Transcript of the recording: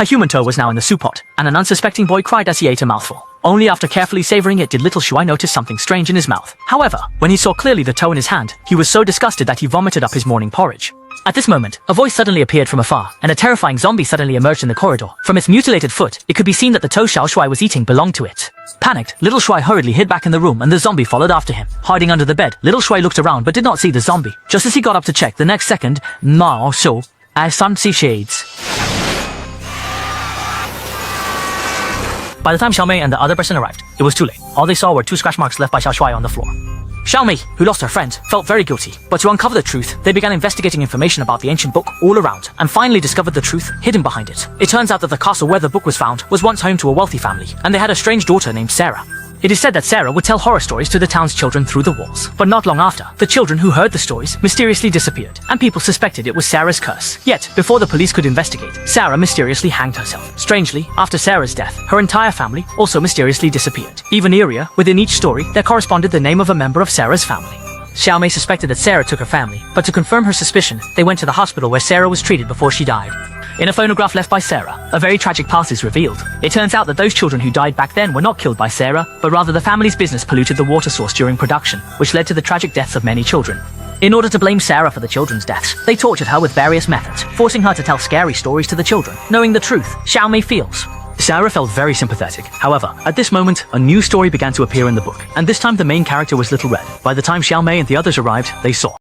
A human toe was now in the soup pot, and an unsuspecting boy cried as he ate a mouthful. Only after carefully savoring it did little Shuai notice something strange in his mouth. However, when he saw clearly the toe in his hand, he was so disgusted that he vomited up his morning porridge. At this moment, a voice suddenly appeared from afar, and a terrifying zombie suddenly emerged in the corridor. From its mutilated foot, it could be seen that the toe Xiao Shuai was eating belonged to it. Panicked, little Shuai hurriedly hid back in the room and the zombie followed after him. Hiding under the bed, little Shuai looked around but did not see the zombie. Just as he got up to check, the next second, Mao Shou, as sun see shades. By the time Xiao Mei and the other person arrived, it was too late. All they saw were 2 scratch marks left by Xiao Shuai on the floor. Xiao Mei, who lost her friend, felt very guilty, but to uncover the truth, they began investigating information about the ancient book all around, and finally discovered the truth hidden behind it. It turns out that the castle where the book was found was once home to a wealthy family, and they had a strange daughter named Sarah. It is said that Sarah would tell horror stories to the town's children through the walls. But not long after, the children who heard the stories mysteriously disappeared, and people suspected it was Sarah's curse. Yet, before the police could investigate, Sarah mysteriously hanged herself. Strangely, after Sarah's death, her entire family also mysteriously disappeared. Even eerier, within each story, there corresponded the name of a member of Sarah's family. Xiao Mei suspected that Sarah took her family, but to confirm her suspicion, they went to the hospital where Sarah was treated before she died. In a phonograph left by Sarah, a very tragic past is revealed. It turns out that those children who died back then were not killed by Sarah, but rather the family's business polluted the water source during production, which led to the tragic deaths of many children. In order to blame Sarah for the children's deaths, they tortured her with various methods, forcing her to tell scary stories to the children. Knowing the truth, Xiao Mei feels. Sarah felt very sympathetic. However, at this moment, a new story began to appear in the book, and this time the main character was Little Red. By the time Xiao Mei and the others arrived, they saw